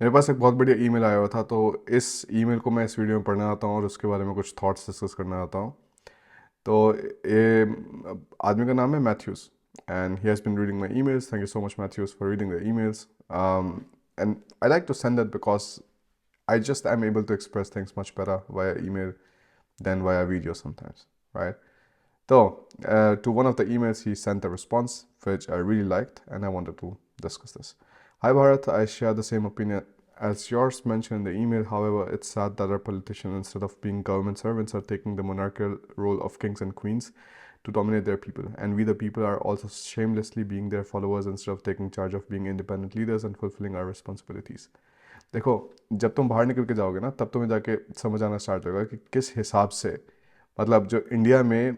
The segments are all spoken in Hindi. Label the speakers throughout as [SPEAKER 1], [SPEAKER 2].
[SPEAKER 1] मेरे पास एक बहुत बढ़िया ईमेल आया हुआ था, तो इस ईमेल को मैं इस वीडियो में पढ़ना आता हूँ और उसके बारे में कुछ थॉट्स डिस्कस करना आता हूँ। तो ये आदमी का नाम है Matthews, and he has been reading my emails. Thank you so much Matthews for reading the emails, and I like to send that because I just am able to express things much better via email than via video sometimes, right? So, to one of the emails, he sent a response which I really liked, and I wanted to discuss this. Hi Bharat, I share the same opinion as yours mentioned in the email. However, it's sad that our politicians, instead of being government servants, are taking the monarchical role of kings and queens to dominate their people. And we, the people, are also shamelessly being their followers instead of taking charge of being independent leaders and fulfilling our responsibilities. देखो, जब तुम बाहर निकल के जाओगे ना, तब तुम्हें जाके समझ आना स्टार्ट होगा कि किस हिसाब से, मतलब जो इंडिया में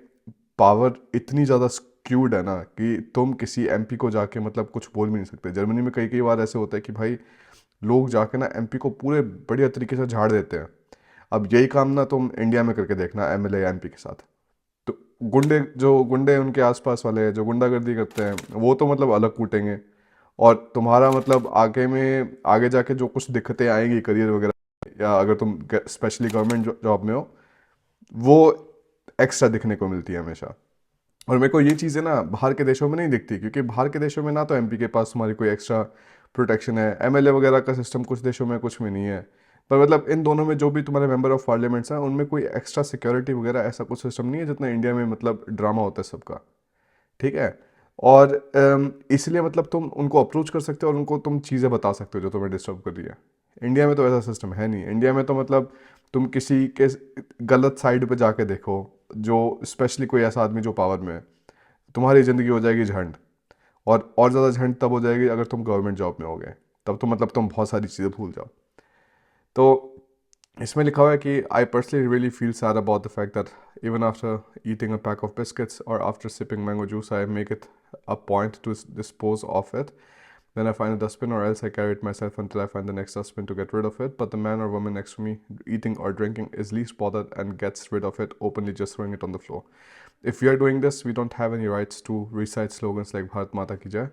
[SPEAKER 1] पावर इतनी ज़्यादा स्क्यूड है ना कि तुम किसी एमपी को जाके मतलब कुछ बोल भी नहीं सकते। जर्मनी में कई कई बार ऐसे होता है कि भाई लोग जाके ना एमपी को पूरे बढ़िया तरीके से झाड़ देते हैं। अब यही काम ना तुम इंडिया में करके देखना एमएलए या एमपी के साथ। तो गुंडे उनके आसपास वाले जो गुंडागर्दी करते हैं वो तो मतलब अलग कूटेंगे, और तुम्हारा मतलब आगे जाके जो कुछ दिक्कतें आएंगी करियर वगैरह, या अगर तुम स्पेशली गवर्नमेंट जॉब में हो, वो एक्स्ट्रा दिखने को मिलती है हमेशा। और मेरे को ये चीज़ें ना बाहर के देशों में नहीं दिखती, क्योंकि बाहर के देशों में ना तो एमपी के पास तुम्हारी कोई एक्स्ट्रा प्रोटेक्शन है, एमएलए वगैरह का सिस्टम कुछ देशों में कुछ में नहीं है। पर मतलब इन दोनों में जो भी तुम्हारे मेंबर ऑफ पार्लियामेंट्स हैं उनमें कोई एक्स्ट्रा सिक्योरिटी वगैरह ऐसा कुछ सिस्टम नहीं है जितना इंडिया में मतलब ड्रामा होता है सबका। ठीक है। और इसलिए मतलब तुम उनको अप्रोच कर सकते हो और उनको तुम चीज़ें बता सकते हो जो तुम्हें डिस्टर्ब कर रही है। इंडिया में तो ऐसा सिस्टम है नहीं। इंडिया में तो मतलब तुम किसी के गलत साइड पे जाके देखो, जो स्पेशली कोई ऐसा आदमी जो पावर में है, तुम्हारी ज़िंदगी हो जाएगी झंड। और ज़्यादा झंड तब हो जाएगी अगर तुम गवर्नमेंट जॉब में हो गए, तब तो मतलब तुम बहुत सारी चीज़ें भूल जाओ। तो इसमें लिखा हुआ है कि I personally really feel sad about the fact that even after eating a pack of biscuits और after sipping mango juice I make it a point to dispose of it. Then I find a dustbin, or else I carry it myself until I find the next dustbin to get rid of it. But the man or woman next to me, eating or drinking, is least bothered and gets rid of it openly, just throwing it on the floor. If we are doing this, we don't have any rights to recite slogans like Bharat Mata Ki Jai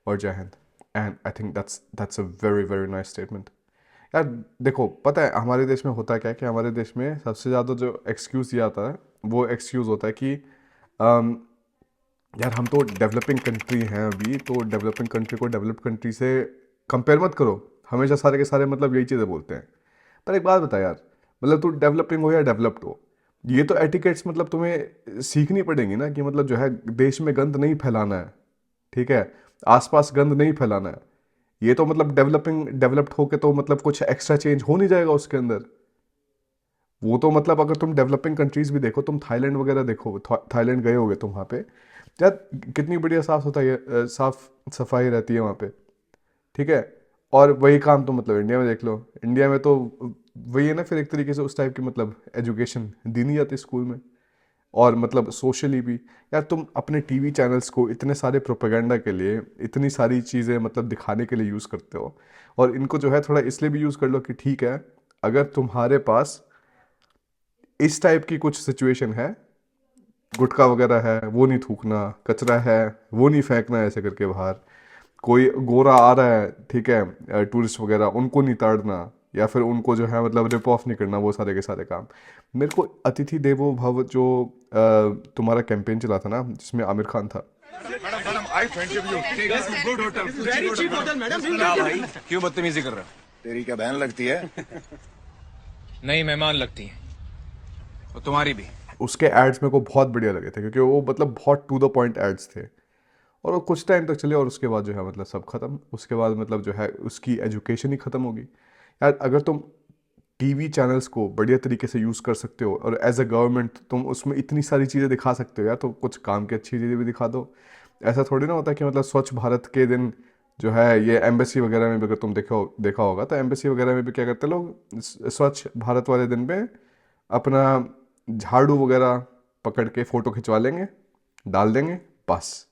[SPEAKER 1] or Jai Hind. And I think that's a very very nice statement. यार देखो, पता है हमारे देश में होता क्या है कि हमारे देश में सबसे ज़्यादा जो एक्सक्यूज़ दिया जाता है वो एक्सक्यूज़ होता है कि यार हम तो डेवलपिंग कंट्री हैं अभी, तो डेवलपिंग कंट्री को डेवलप्ड कंट्री से कंपेयर मत करो। हमेशा सारे के सारे मतलब यही चीज़ें बोलते हैं। पर एक बात बता यार, मतलब तू डेवलपिंग हो या डेवलप्ड हो, ये तो एटिकेट्स मतलब तुम्हें सीखनी पड़ेंगी ना कि मतलब जो है देश में गंद नहीं फैलाना है। ठीक है। आसपास गंद नहीं फैलाना है। ये तो मतलब डेवलप्ड होके तो मतलब कुछ एक्स्ट्रा चेंज हो नहीं जाएगा उसके अंदर। वो तो मतलब अगर तुम डेवलपिंग कंट्रीज भी देखो, तुम थाईलैंड वगैरह देखो, थाईलैंड गए होगे तुम वहाँ पे, यार कितनी बढ़िया साफ सफाई साफ सफाई रहती है वहाँ पे। ठीक है। और वही काम तो मतलब इंडिया में देख लो। इंडिया में तो वही है ना, फिर एक तरीके से उस टाइप की मतलब एजुकेशन दी नहीं जाती स्कूल में। और मतलब सोशली भी, यार तुम अपने टीवी चैनल्स को इतने सारे प्रोपेगेंडा के लिए, इतनी सारी चीज़ें मतलब दिखाने के लिए यूज़ करते हो, और इनको जो है थोड़ा इसलिए भी यूज़ कर लो कि ठीक है, अगर तुम्हारे पास इस टाइप की कुछ सिचुएशन है, गुटखा वगैरह है वो नहीं थूकना, कचरा है वो नहीं फेंकना ऐसे करके बाहर, कोई गोरा आ रहा है, ठीक है, टूरिस्ट वगैरह, उनको नहीं ताड़ना, या फिर उनको जो है मतलब रिप ऑफ नहीं करना, वो सारे के सारे काम। मेरे को अतिथि देवो भव जो तुम्हारा कैंपेन चला था ना जिसमें आमिर खान था।
[SPEAKER 2] क्या भाई, क्यों बदतमीजी कर रहा है?
[SPEAKER 3] तेरी क्या बहन लगती है?
[SPEAKER 2] नहीं, मेहमान लगती है। और तुम्हारी भी।
[SPEAKER 1] उसके एड्स मेरे को बहुत बढ़िया लगे थे, क्योंकि वो मतलब बहुत टू द पॉइंट एड्स थे, और वो कुछ टाइम तक चले और उसके बाद जो है मतलब सब खत्म। उसके बाद मतलब जो है उसकी एजुकेशन ही ख़त्म होगी। यार अगर तुम टीवी चैनल्स को बढ़िया तरीके से यूज़ कर सकते हो और एज अ गवर्नमेंट तुम उसमें इतनी सारी चीज़ें दिखा सकते हो यार, तो कुछ काम की अच्छी चीज़ें भी दिखा दो। ऐसा थोड़ी ना होता कि मतलब स्वच्छ भारत के दिन जो है ये एम्बेसी वगैरह में भी, अगर तुम देखा होगा तो एम्बेसी वगैरह में भी क्या करते हैं लोग, स्वच्छ भारत वाले दिन पे अपना झाड़ू वगैरह पकड़ के फ़ोटो खिंचवा लेंगे, डाल देंगे, बस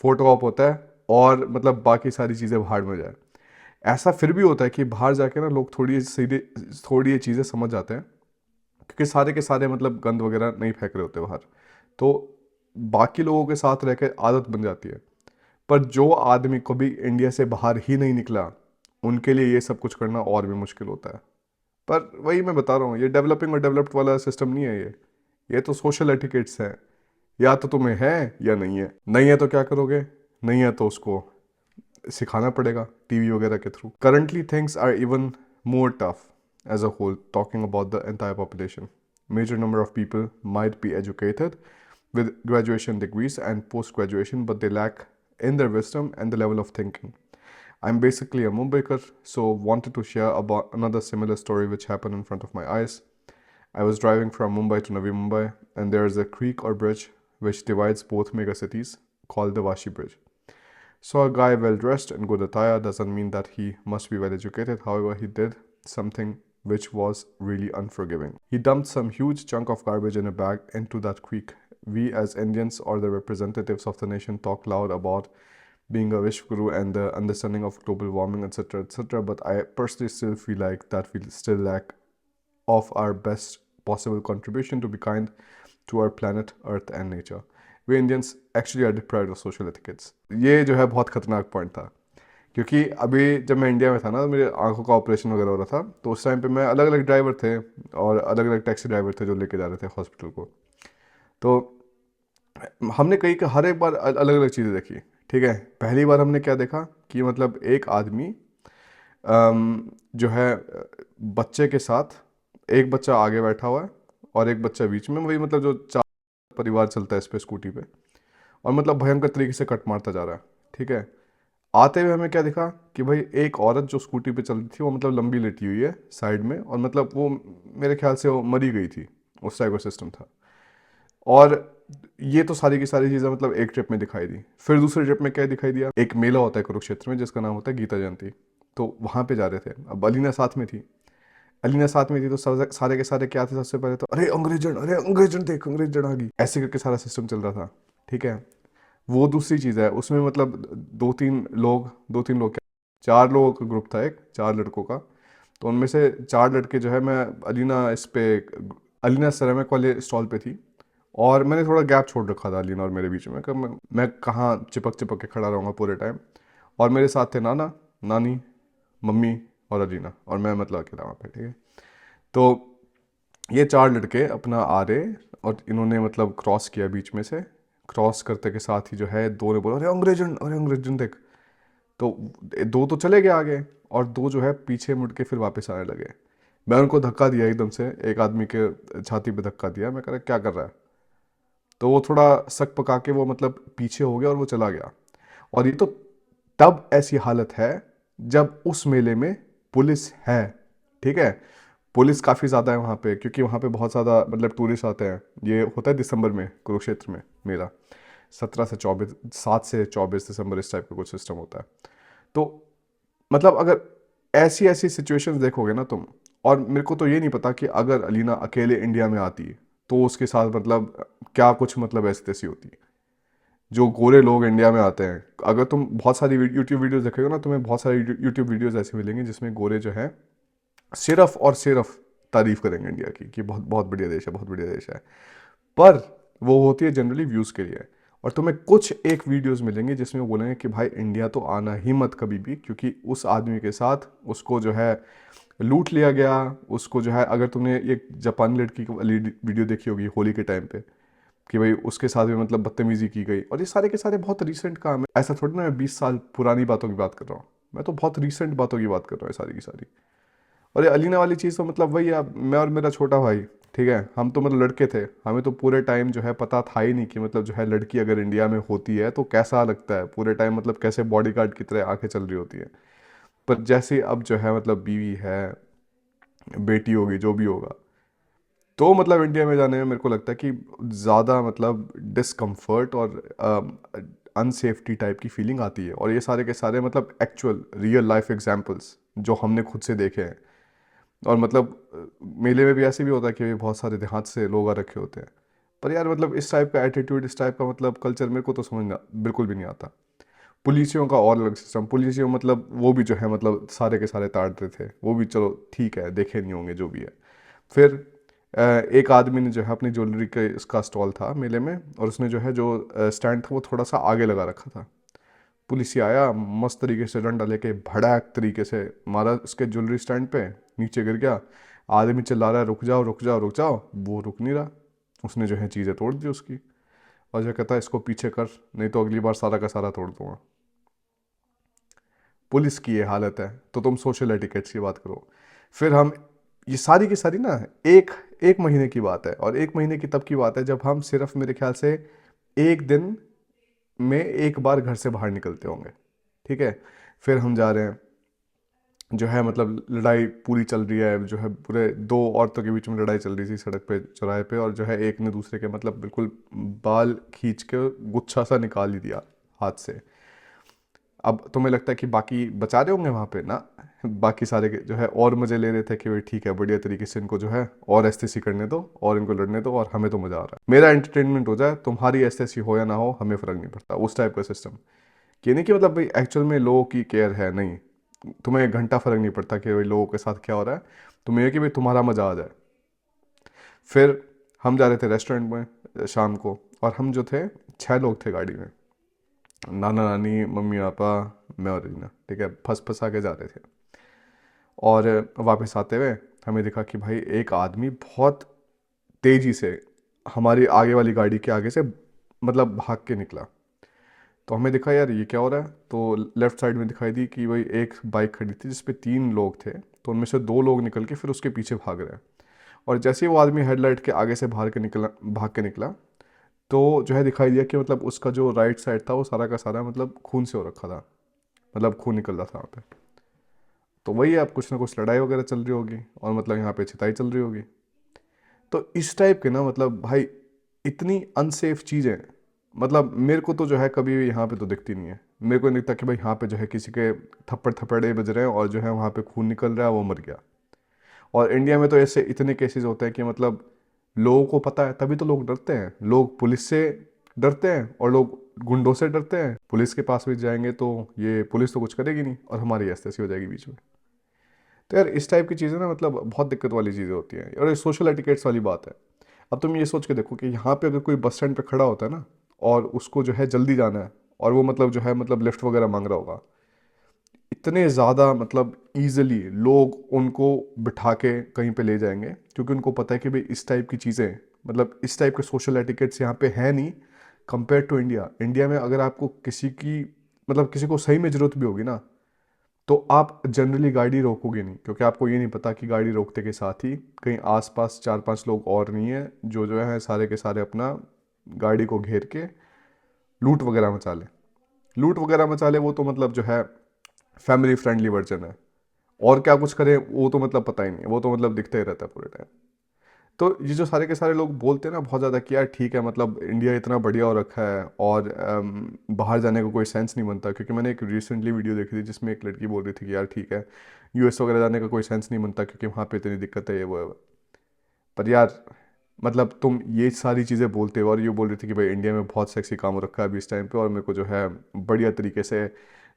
[SPEAKER 1] फोटो ऑप होता है, और मतलब बाकी सारी चीज़ें बाहर में जाए। ऐसा फिर भी होता है कि बाहर जाके ना लोग थोड़ी ये चीज़ें समझ जाते हैं, क्योंकि सारे के सारे मतलब गंद वगैरह नहीं फेंक रहे होते बाहर, तो बाकी लोगों के साथ रह के आदत बन जाती है। पर जो आदमी कभी इंडिया से बाहर ही नहीं निकला, उनके लिए ये सब कुछ करना और भी मुश्किल होता है। पर वही मैं बता रहा हूँ, ये डेवलपिंग और डेवलप्ड वाला सिस्टम नहीं है ये तो सोशल एटिकेट्स हैं। या तो तुम्हें है या नहीं है, नहीं है तो क्या करोगे, नहीं है तो उसको सिखाना पड़ेगा टीवी वगैरह के थ्रू। Currently things are even more tough as a whole, talking about the entire population. Major number of people might be educated with graduation degrees and post-graduation, but they lack in their wisdom and the level of thinking. I'm basically a Mumbaiker, so wanted to share about another similar story which happened in front of my eyes. I was driving from Mumbai to Navi Mumbai, and there is a creek or bridge which divides both mega cities called the Vashi Bridge. So a guy well dressed and good attire doesn't mean that he must be well educated. However, he did something which was really unforgiving. He dumped some huge chunk of garbage in a bag into that creek. We as Indians or the representatives of the nation talk loud about being a Vishwaguru and the understanding of global warming, etc., etc. But I personally still feel like that we still lack of our best possible contribution to be kind to our planet, Earth and nature. We Indians actually are deprived of social etiquettes. ये जो है बहुत खतरनाक पॉइंट था, क्योंकि अभी जब मैं इंडिया में था ना, मेरे आंखों का ऑपरेशन वगैरह हो रहा था, तो उस टाइम पे मैं अलग अलग ड्राइवर थे और अलग अलग टैक्सी ड्राइवर थे जो लेके जा रहे थे हॉस्पिटल को। तो हमने कई हर एक बार अलग अलग चीज़ें देखी। ठीक है, पहली बार हमने क्या देखा कि मतलब एक आदमी जो है बच्चे के साथ, एक बच्चा आगे बैठा हुआ है और एक बच्चा बीच में, वही मतलब जो चार परिवार चलता है इस पे स्कूटी पे, और मतलब भयंकर तरीके से कट मारता जा रहा है। ठीक है, आते हुए हमें क्या दिखा कि भाई एक औरत जो स्कूटी पे चल रही थी वो मतलब लंबी लेटी हुई है साइड में, और मतलब वो मेरे ख्याल से वो मरी गई थी, उस टाइप का सिस्टम था। और ये तो सारी की सारी चीज़ें मतलब एक ट्रिप में दिखाई दी। फिर दूसरे ट्रिप में क्या दिखाई दिया, एक मेला होता है कुरुक्षेत्र में जिसका नाम होता है गीता जयंती, तो वहाँ पे जा रहे थे। अब अलीना साथ में थी, अलीना साथ में थी, तो सारे के सारे क्या थे, सबसे पहले तो अरे अंग्रेजन देख, अंग्रेजन आ गई, ऐसे करके सारा सिस्टम चल रहा था। ठीक है, वो दूसरी चीज़ है। उसमें मतलब दो तीन लोग क्या, चार लोगों का ग्रुप था, एक चार लड़कों का। तो उनमें से चार लड़के जो है, मैं अलीना सेरेमिक वाले स्टॉल पे थी, और मैंने थोड़ा गैप छोड़ रखा था अलीना और मेरे बीच में, कि मैं कहाँ चिपक चिपक के खड़ा रहूँगा पूरे टाइम। और मेरे साथ थे नाना, नानी, मम्मी और अलीना, और मैं मतलब अकेला वहाँ पे। ठीक है, तो ये चार लड़के अपना आ रहे, और इन्होंने मतलब क्रॉस किया बीच में से। क्रॉस करते के साथ ही जो है दो ने बोला अरे अंग्रेजन देख। तो दो तो चले गए आगे, और दो जो है पीछे मुड़ के फिर वापस आने लगे। मैं उनको धक्का दिया एकदम से, एक आदमी के छाती पे धक्का दिया। मैं कह रहा क्या कर रहा है, तो वो थोड़ा सक पका के वो मतलब पीछे हो गया और वो चला गया। और ये तो तब ऐसी हालत है जब उस मेले में पुलिस है। ठीक है, पुलिस काफ़ी ज़्यादा है वहाँ पे, क्योंकि वहाँ पे बहुत ज़्यादा मतलब टूरिस्ट आते हैं। ये होता है दिसंबर में कुरुक्षेत्र में मेला, 7 से 24 दिसंबर इस टाइप का कुछ सिस्टम होता है। तो मतलब अगर ऐसी ऐसी सिचुएशंस देखोगे ना तुम, और मेरे को तो ये नहीं पता कि अगर अलीना अकेले इंडिया में आती तो उसके साथ मतलब क्या कुछ मतलब ऐसी तैसी होती। जो गोरे लोग इंडिया में आते हैं, अगर तुम बहुत सारी यूट्यूब वीडियोस देखोगे ना, तुम्हें बहुत सारी यूट्यूब वीडियोस ऐसी मिलेंगी जिसमें गोरे जो हैं सिर्फ और सिर्फ तारीफ करेंगे इंडिया की, कि बहुत बहुत बढ़िया देश है, बहुत बढ़िया देश है। पर वो होती है जनरली व्यूज़ के लिए। और तुम्हें कुछ एक वीडियोस मिलेंगे जिसमें वो बोलेंगे कि भाई इंडिया तो आना ही मत कभी भी, क्योंकि उस आदमी के साथ उसको जो है लूट लिया गया। उसको जो है, अगर तुमने एक जापानी लड़की की वाली वीडियो देखी होगी होली के टाइम पे, कि भाई उसके साथ भी मतलब बदतमीजी की गई। और ये सारे के सारे बहुत रिसेंट काम है, ऐसा थोड़ी ना मैं 20 साल पुरानी बातों की बात कर रहा हूँ, मैं तो बहुत रिसेंट बातों की बात कर रहा हूँ सारी की सारी। और ये अलीना वाली चीज़ तो मतलब वही है, मैं और मेरा छोटा भाई, ठीक है, हम तो मतलब लड़के थे, हमें तो पूरे टाइम जो है पता था ही नहीं कि मतलब जो है लड़की अगर इंडिया में होती है तो कैसा लगता है पूरे टाइम, मतलब कैसे बॉडीगार्ड की तरह आंखें चल रही होती है। पर जैसे अब जो है मतलब बीवी है, बेटी होगी, जो भी होगा, तो मतलब इंडिया में जाने में मेरे को लगता है कि ज़्यादा मतलब डिस्कम्फर्ट और अनसेफ्टी टाइप की फीलिंग आती है। और ये सारे के सारे मतलब एक्चुअल रियल लाइफ एग्जांपल्स जो हमने खुद से देखे हैं। और मतलब मेले में भी ऐसे भी होता है कि बहुत सारे देहात से लोग आ रखे होते हैं। पर यार मतलब इस टाइप का एटीट्यूड, इस टाइप का मतलब कल्चर मेरे को तो समझना बिल्कुल भी नहीं आता। पुलिसियों का और अलग सिस्टम, पुलिसियों मतलब वो भी जो है मतलब सारे के सारे ताड़ते थे, वो भी चलो ठीक है, देखे नहीं होंगे जो भी है। फिर एक आदमी ने जो है अपनी ज्वेलरी के इसका स्टॉल था मेले में, और उसने जो है जो स्टैंड था वो थोड़ा सा आगे लगा रखा था। पुलिस ही आया, मस्त तरीके से डंडा लेके भड़ाक तरीके से मारा उसके ज्वेलरी स्टैंड पे, नीचे गिर गया। आदमी चिल्ला रहा है रुक जाओ रुक जाओ रुक जाओ, वो रुक नहीं रहा। उसने जो है चीज़ें तोड़ दी उसकी, और जो कहता है इसको पीछे कर, नहीं तो अगली बार सारा का सारा तोड़ दूंगा। पुलिस की ये हालत है, तो तुम सोशल एटिकेट्स की बात करो। फिर हम ये सारी की सारी ना एक एक महीने की बात है, और एक महीने की तब की बात है जब हम सिर्फ मेरे ख्याल से एक दिन में एक बार घर से बाहर निकलते होंगे, ठीक है। फिर हम जा रहे हैं, जो है मतलब लड़ाई पूरी चल रही है, जो है पूरे दो औरतों के बीच में लड़ाई चल रही थी सड़क पे चौराहे पे, और जो है एक ने दूसरे के मतलब बिल्कुल बाल खींच के गुच्छा सा निकाल ही दिया हाथ से। अब तुम्हें लगता है कि बाकी बचा रहे होंगे वहाँ पे ना, बाकी सारे के जो है और मज़े ले रहे थे कि भाई ठीक है बढ़िया तरीके से इनको जो है और एसटीसी करने दो और इनको लड़ने दो, और हमें तो मज़ा आ रहा है, मेरा एंटरटेनमेंट हो जाए, तुम्हारी एसटीसी हो या ना हो हमें फ़र्क नहीं पड़ता, उस टाइप का सिस्टम। ये नहीं कि मतलब भाई एक्चुअल में लोगों की केयर है, नहीं, तुम्हें एक घंटा फ़र्क नहीं पड़ता कि भाई लोगों के साथ क्या हो रहा है, तुम्हें ये कि भाई तुम्हारा मज़ा आ जाए। फिर हम जा रहे थे रेस्टोरेंट में शाम को, और हम जो थे 6 लोग थे गाड़ी में, नाना नानी मम्मी पापा मैं और रीना, ठीक है, फंस फंसा के जा रहे थे। और वापस आते हुए हमें दिखा कि भाई एक आदमी बहुत तेज़ी से हमारी आगे वाली गाड़ी के आगे से मतलब भाग के निकला। तो हमें दिखा यार ये क्या हो रहा है, तो लेफ़्ट साइड में दिखाई दी कि भाई एक बाइक खड़ी थी जिस पे 3 लोग थे, तो उनमें से 2 लोग निकल के फिर उसके पीछे भाग रहे हैं। और जैसे ही वो आदमी हेडलाइट के आगे से भाग के निकला, तो जो है दिखाई दिया कि मतलब उसका जो राइट साइड था वो सारा का सारा मतलब खून से हो रखा था, मतलब खून निकल रहा था वहाँ पे। तो वही अब कुछ ना कुछ लड़ाई वगैरह चल रही होगी, और मतलब यहाँ पे छिताई चल रही होगी। तो इस टाइप के ना मतलब भाई इतनी अनसेफ चीज़ें, मतलब मेरे को तो जो है कभी भी यहाँ पे तो दिखती नहीं है। मेरे को नहीं दिखता कि भाई यहाँ पे जो है किसी के थप्पड़ थप्पड़े बज रहे हैं और जो है वहाँ पे खून निकल रहा है, वो मर गया। और इंडिया में तो ऐसे इतने केसेस होते हैं कि मतलब लोगों को पता है तभी तो लोग डरते हैं, लोग पुलिस से डरते हैं और लोग गुंडों से डरते हैं। पुलिस के पास भी जाएंगे तो ये पुलिस तो कुछ करेगी नहीं, और हमारी ऐसी हो जाएगी बीच में। तो यार इस टाइप की चीज़ें ना मतलब बहुत दिक्कत वाली चीज़ें होती हैं, और ये सोशल एटिकेट्स वाली बात है। अब तुम ये सोच के देखो कि यहाँ पे अगर कोई बस स्टैंड पे खड़ा होता है ना, और उसको जो है जल्दी जाना है, और वो मतलब जो है मतलब लिफ्ट वगैरह मांग रहा होगा, इतने ज़्यादा मतलब ईजिली लोग उनको बिठा के कहीं पे ले जाएंगे, क्योंकि उनको पता है कि भाई इस टाइप की चीज़ें मतलब इस टाइप के सोशल एटिकेट्स यहाँ पे है नहीं कंपेयर टू इंडिया। इंडिया में अगर आपको किसी की मतलब किसी को सही में ज़रूरत भी होगी ना, तो आप जनरली गाड़ी रोकोगे नहीं, क्योंकि आपको ये नहीं पता कि गाड़ी रोकते के साथ ही कहीं आसपास 4-5 लोग और नहीं है जो है सारे के सारे अपना गाड़ी को घेर के लूट वगैरह मचा ले। लूट वगैरह मचा ले वो तो मतलब जो है फैमिली फ्रेंडली वर्जन है, और क्या कुछ करे वो तो मतलब पता ही नहीं है, वो तो मतलब दिखता ही रहता है पूरे टाइम। तो ये जो सारे के सारे लोग बोलते हैं ना बहुत ज़्यादा कि यार ठीक है मतलब इंडिया इतना बढ़िया हो रखा है, और बाहर जाने का कोई सेंस नहीं बनता, क्योंकि मैंने एक रिसेंटली वीडियो देखी थी जिसमें एक लड़की बोल रही थी कि यार ठीक है यूएस वगैरह जाने का कोई सेंस नहीं बनता क्योंकि वहाँ पे इतनी दिक्कत है, ये वो है। पर यार मतलब तुम ये सारी चीज़ें बोलते हो और ये बोल रही थी कि भाई इंडिया में बहुत सेक्सी काम हो रखा है अभी इस टाइम पे, और मेरे को जो है बढ़िया तरीके से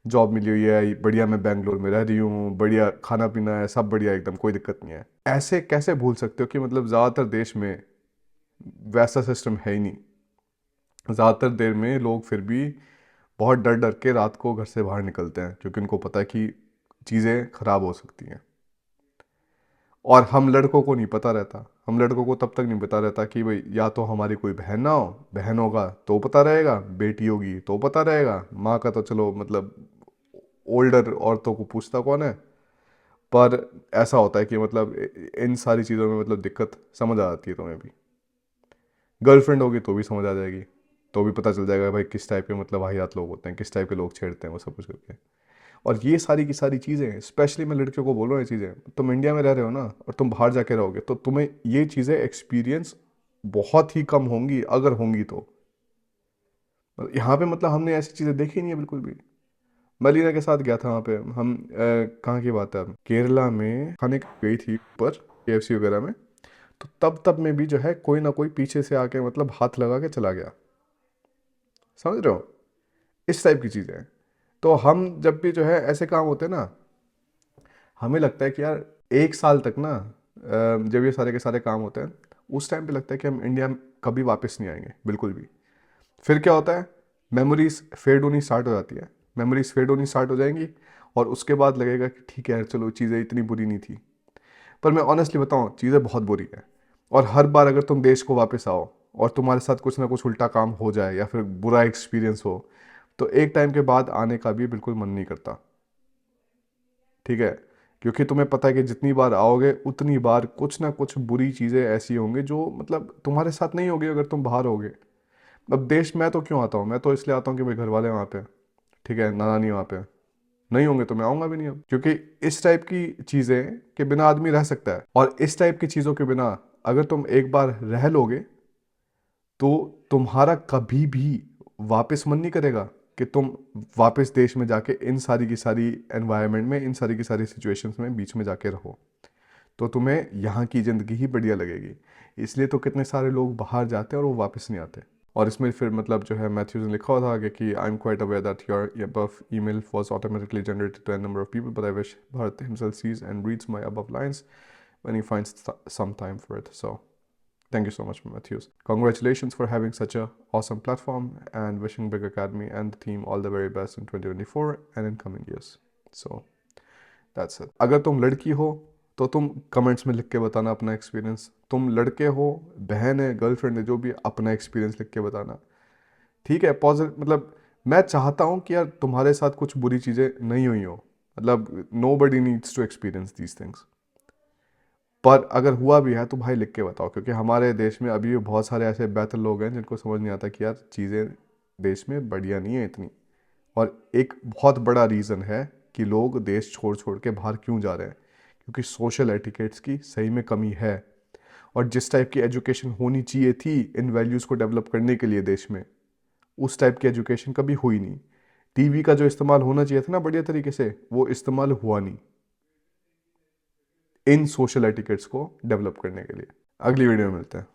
[SPEAKER 1] जॉब मिली हुई है, बढ़िया मैं बेंगलोर में रह रही हूँ, बढ़िया खाना पीना है, सब बढ़िया एकदम कोई दिक्कत नहीं है। ऐसे कैसे भूल सकते हो कि मतलब ज़्यादातर देश में वैसा सिस्टम है ही नहीं। ज़्यादातर देर में लोग फिर भी बहुत डर डर के रात को घर से बाहर निकलते हैं, क्योंकि उनको पता है कि चीज़ें ख़राब हो सकती हैं। और हम लड़कों को नहीं पता रहता, हम लड़कों को तब तक नहीं पता रहता कि भाई या तो हमारी कोई बहन ना हो, बहन होगा तो पता रहेगा, बेटी होगी तो पता रहेगा, माँ का तो चलो मतलब ओल्डर औरतों को पूछता कौन है। पर ऐसा होता है कि मतलब इन सारी चीज़ों में मतलब दिक्कत समझ आ जाती है तुम्हें भी। गर्लफ्रेंड होगी तो भी समझ आ जाएगी, तो भी पता चल जाएगा भाई किस टाइप के मतलब वाहियात लोग होते हैं, किस टाइप के लोग छेड़ते हैं वो सब कुछ करके। और ये सारी की सारी चीज़ें स्पेशली मैं लड़कियों को बोल रहा हूँ, ये चीज़ें तुम इंडिया में रह रहे हो ना और तुम बाहर जाके रहोगे तो तुम्हें ये चीज़ें एक्सपीरियंस बहुत ही कम होंगी, अगर होंगी तो। यहाँ पे मतलब हमने ऐसी चीज़ें देखी नहीं है बिल्कुल भी। मैं लीना के साथ गया था वहाँ पे, हम कहाँ की बात है, केरला में खाने गई थी ऊपर केएफसी वगैरह में। तो तब में भी जो है कोई ना कोई पीछे से आके मतलब हाथ लगा के चला गया, समझ रहे हो, इस टाइप की चीज़ें। तो हम जब भी जो है ऐसे काम होते हैं ना, हमें लगता है कि यार 1 साल तक ना जब ये सारे के सारे काम होते हैं उस टाइम पे लगता है कि हम इंडिया कभी वापस नहीं आएंगे बिल्कुल भी। फिर क्या होता है, मेमोरीज फेड होनी स्टार्ट हो जाती है, मेमोरीज फेड होनी स्टार्ट हो जाएंगी और उसके बाद लगेगा कि ठीक है यार चलो चीज़ें इतनी बुरी नहीं थी। पर मैं ऑनेस्टली बताऊँ, चीज़ें बहुत बुरी हैं। और हर बार अगर तुम देश को वापस आओ और तुम्हारे साथ कुछ ना कुछ उल्टा काम हो जाए या फिर बुरा एक्सपीरियंस हो, तो एक टाइम के बाद आने का भी बिल्कुल मन नहीं करता। ठीक है, क्योंकि तुम्हें पता है कि जितनी बार आओगे उतनी बार कुछ ना कुछ बुरी चीज़ें ऐसी होंगी जो मतलब तुम्हारे साथ नहीं होगी अगर तुम बाहर होगे। अब देश मैं तो क्यों आता हूँ, मैं तो इसलिए आता हूँ कि मेरे घर वाले वहाँ पे हैं, ठीक है, नाना नहीं वहाँ पे हैं। नहीं होंगे तो मैं आऊँगा भी नहीं अब, क्योंकि इस टाइप की चीज़ें के बिना आदमी रह सकता है, और इस टाइप की चीज़ों के बिना अगर तुम एक बार रह लोगे तो तुम्हारा कभी भी वापस मन नहीं करेगा कि तुम वापस देश में जाके इन सारी की सारी एनवायरनमेंट में, इन सारी की सारी सिचुएशंस में बीच में जाके रहो। तो तुम्हें यहाँ की ज़िंदगी ही बढ़िया लगेगी। इसलिए तो कितने सारे लोग बाहर जाते हैं और वो वापस नहीं आते। और इसमें फिर मतलब जो है मैथ्यूज ने लिखा हुआ था आगे कि I am quite aware that your above email was automatically generated to a number of people, but I wish Bharat himself sees and reads my above lines when he finds some time for it. So thank you so much, Matthews. Congratulations for having such a awesome platform, and wishing Big Academy and the team all the very best in 2024 and in coming years. So that's it. अगर तुम लड़की हो तो तुम कमेंट्स में लिख के बताना अपना एक्सपीरियंस। तुम लड़के हो, बहन है, गर्लफ्रेंड है, जो भी, अपना एक्सपीरियंस लिख के बताना। ठीक है, पॉजिटिव मतलब मैं चाहता हूँ कि यार तुम्हारे साथ कुछ बुरी चीज़ें नहीं हुई हो, मतलब nobody needs to experience these things. पर अगर हुआ भी है तो भाई लिख के बताओ, क्योंकि हमारे देश में अभी भी बहुत सारे ऐसे बेहतर लोग हैं जिनको समझ नहीं आता कि यार चीज़ें देश में बढ़िया नहीं है इतनी। और एक बहुत बड़ा रीज़न है कि लोग देश छोड़ छोड़ के बाहर क्यों जा रहे हैं, क्योंकि सोशल एटिकेट्स की सही में कमी है। और जिस टाइप की एजुकेशन होनी चाहिए थी इन वैल्यूज़ को डेवलप करने के लिए देश में, उस टाइप की एजुकेशन कभी हुई नहीं। टीवी का जो इस्तेमाल होना चाहिए था ना बढ़िया तरीके से, वो इस्तेमाल हुआ नहीं इन सोशल एटिकेट्स को डेवलप करने के लिए। अगली वीडियो में मिलते हैं।